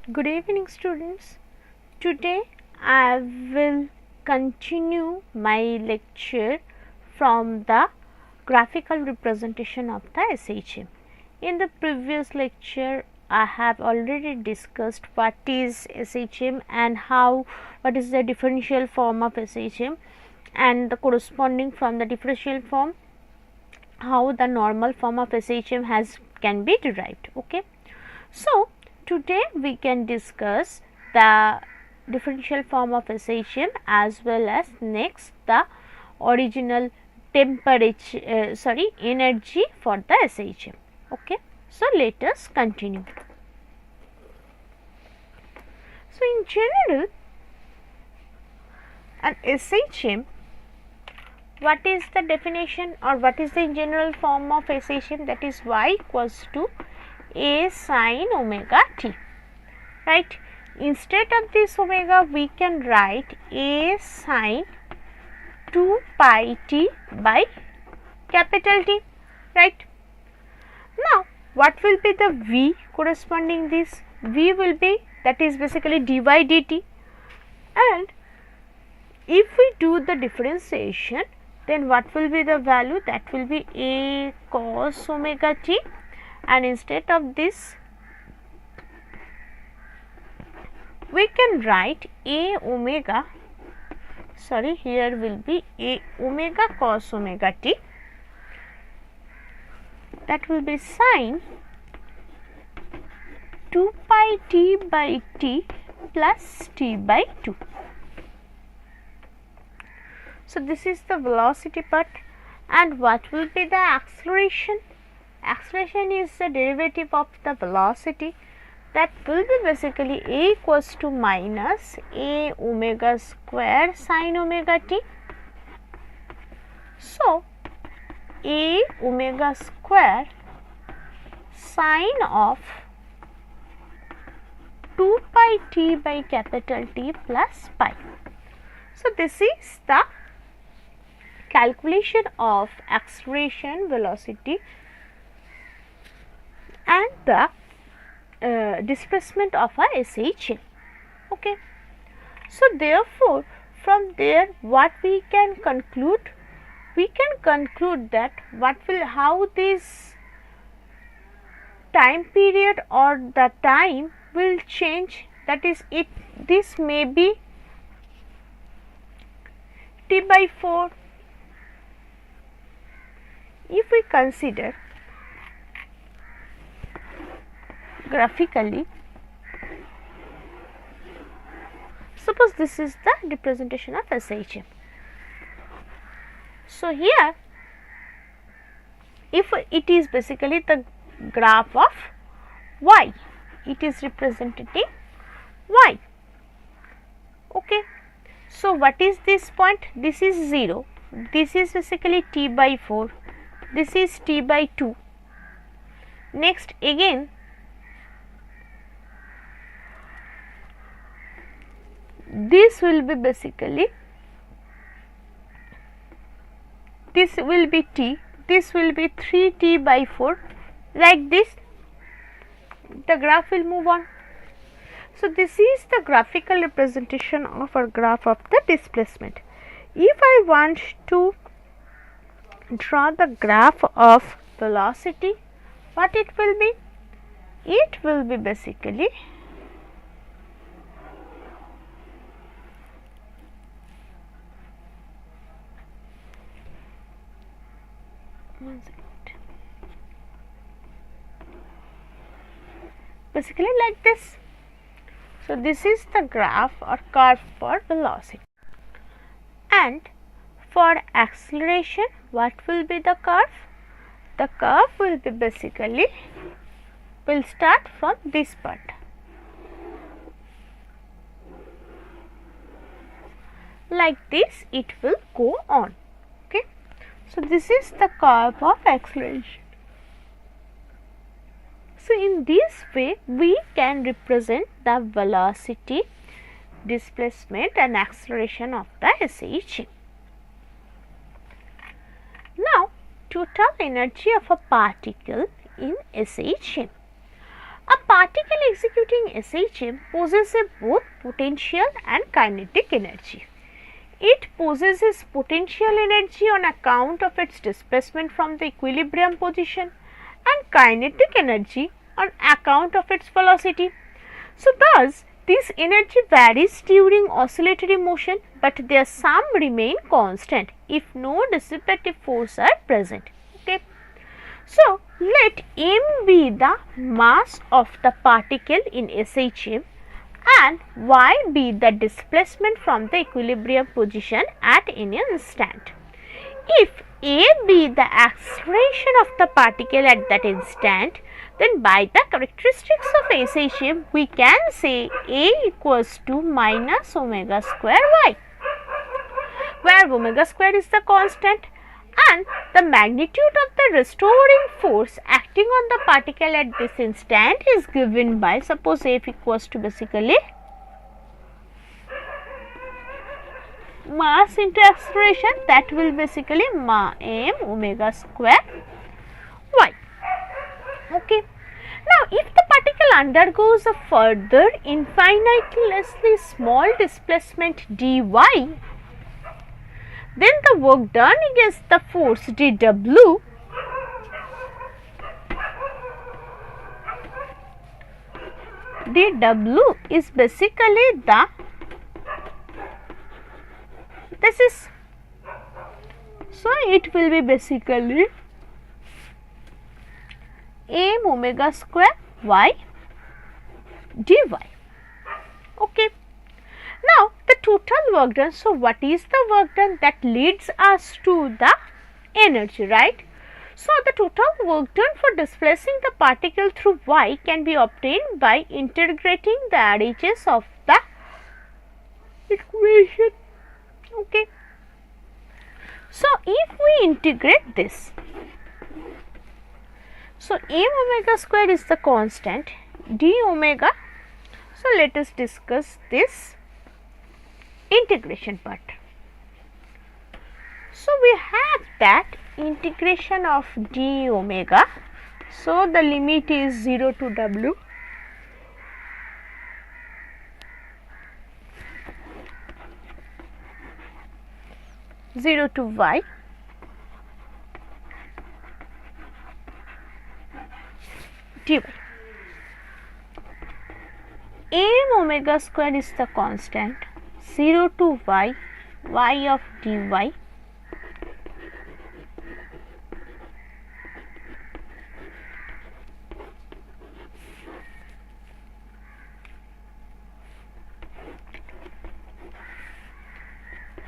Good evening, students. Today I will continue my lecture from the graphical representation of the SHM. In the previous lecture, I have already discussed what is SHM and what is the differential form of SHM and the corresponding from the differential form, how the normal form of SHM can be derived. Okay. So, today we can discuss the differential form of SHM as well as next the original energy for the SHM. Okay. So, let us continue. So, in general, an SHM, what is the definition or what is the general form of SHM? That is y equals to a sin omega t, right. Instead of this omega, we can write a sin 2 pi t by capital T, right. Now, what will be the v corresponding this? V will be, that is basically dy dt, and if we do the differentiation, then what will be the value? That will be a cos omega t, and instead of this we can write a omega, here will be a omega cos omega t, that will be sin 2 pi t by t plus t by 2. So, this is the velocity part, and what will be the acceleration? Acceleration is the derivative of the velocity, that will be basically a equals to minus a omega square sin omega t. So, a omega square sin of 2 pi t by capital T plus pi. So, this is the calculation of acceleration, velocity and the displacement of a SHM. Okay. So, therefore, from there what we can conclude? We can conclude that how this time period or the time will change, that is this may be t by 4. If we consider graphically, suppose this is the representation of SHM. So, here if it is basically the graph of y, it is representing y. Okay. So, what is this point? This is 0, this is basically t by 4, this is t by 2. Next again this will be basically, this will be t, this will be 3t by 4, like this the graph will move on. So, this is the graphical representation of our graph of the displacement. If I want to draw the graph of velocity, what it will be? It will be basically like this. So, this is the graph or curve for velocity, and for acceleration what will be the curve? The curve will be basically, will start from this part. Like this it will go on. Okay. So, this is the curve of acceleration. So, in this way we can represent the velocity, displacement and acceleration of the SHM. Now, total energy of a particle in SHM. A particle executing SHM possesses both potential and kinetic energy. It possesses potential energy on account of its displacement from the equilibrium position and kinetic energy on account of its velocity. So, thus this energy varies during oscillatory motion, but their sum remain constant if no dissipative force are present. Okay. So, let m be the mass of the particle in SHM and y be the displacement from the equilibrium position at any instant. If a be the acceleration of the particle at that instant, then by the characteristics of SHM we can say A equals to minus omega square y, where omega square is the constant and the magnitude of the restoring force acting on the particle at this instant is given by, suppose F equals to basically mass into acceleration, that will basically m omega square y. Okay. Now, if the particle undergoes a further infinitesimally small displacement dy, then the work done against the force dw is basically the, this is, so it will be basically m omega square y dy. Okay. Now, the total work done, so what is the work done? That leads us to the energy, right? So, the total work done for displacing the particle through y can be obtained by integrating the RHS of the equation. Okay. So, if we integrate this, so m omega square is the constant, d omega. So, let us discuss this integration part. So, we have that integration of d omega. So, the limit is 0 to w. Zero to y, dy. M omega square is the constant, 0 to y, y of dy,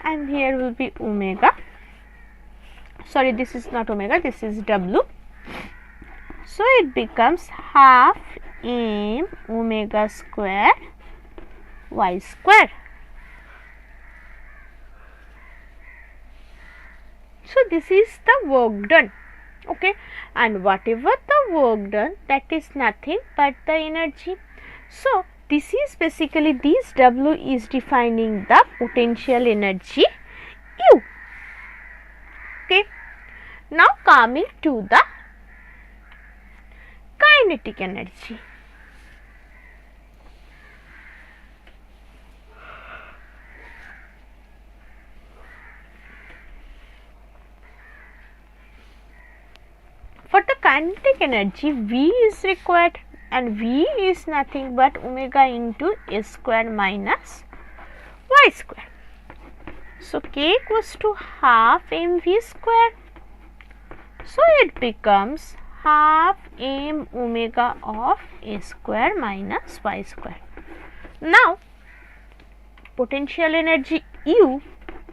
and here will be omega, sorry, this is not omega, this is w. So, it becomes half m omega square y square. So, this is the work done, okay, and whatever the work done, that is nothing but the energy. So, this is basically, this W is defining the potential energy U. Okay. Now, coming to the kinetic energy. For the kinetic energy, V is required, and V is nothing but omega into A square minus Y square. So, K equals to half mv square. So, it becomes half m omega of A square minus Y square. Now, potential energy U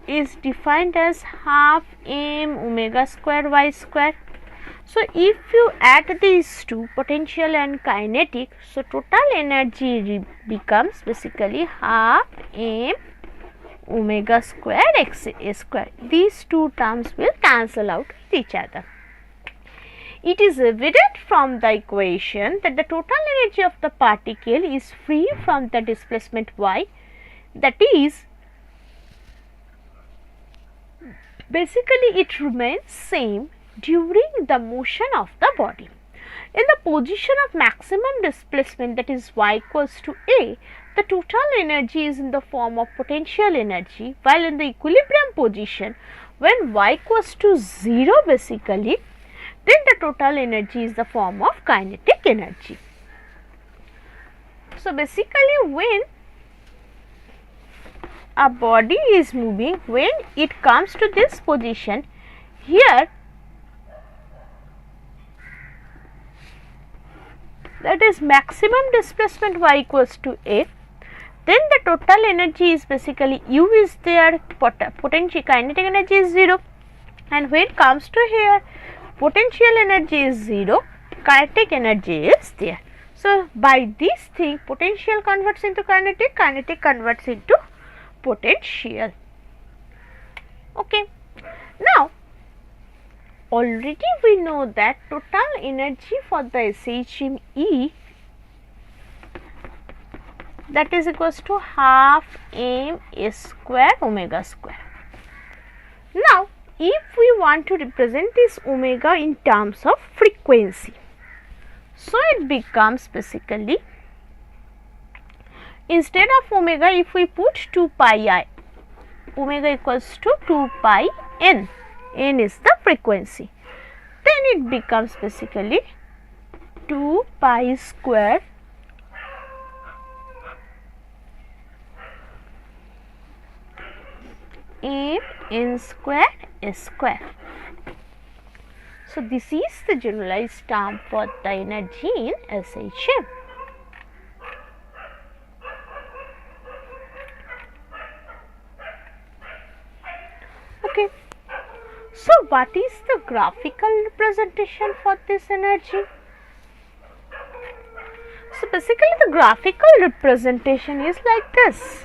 is defined as half m omega square Y square. So, if you add these two, potential and kinetic, so total energy becomes basically half m omega square x a square. These two terms will cancel out with each other. It is evident from the equation that the total energy of the particle is free from the displacement y, that is, basically it remains same during the motion of the body. In the position of maximum displacement, that is y equals to a, the total energy is in the form of potential energy, while in the equilibrium position, when y equals to 0 basically, then the total energy is the form of kinetic energy. So, basically when a body is moving, when it comes to this position, here that is maximum displacement y equals to a, then the total energy is basically u is there, potential kinetic energy is 0, and when it comes to here, potential energy is 0, kinetic energy is there. So, by this thing, potential converts into kinetic, kinetic converts into potential. Okay. Now, already we know that total energy for the SHM E, that is equals to half m s square omega square. Now, if we want to represent this omega in terms of frequency, so it becomes basically, instead of omega, if we put 2 pi I, omega equals to 2 pi n, n is the frequency, then it becomes basically 2 pi square m n square s square. So, this is the generalized term for the energy in SHM. Okay. So, what is the graphical representation for this energy? So, basically the graphical representation is like this.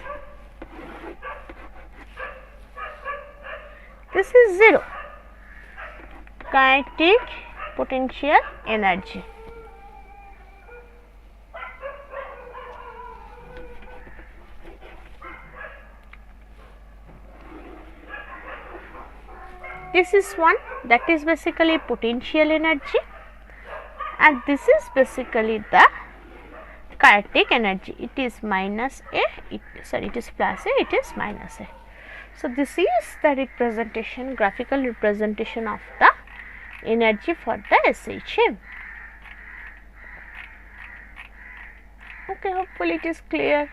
This is 0, kinetic potential energy. This is 1, that is basically potential energy, and this is basically the kinetic energy. It is minus a, it is plus a, it is minus a. So, this is the representation, graphical representation of the energy for the SHM. Okay, hopefully it is clear.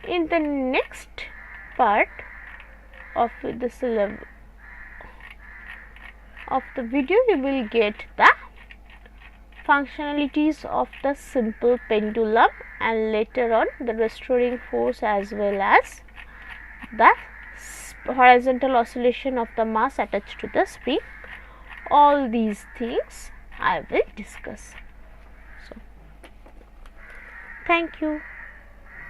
In the next part of the syllabus of the video, you will get the functionalities of the simple pendulum, and later on the restoring force as well as the horizontal oscillation of the mass attached to the spring. All these things I will discuss. So, thank you.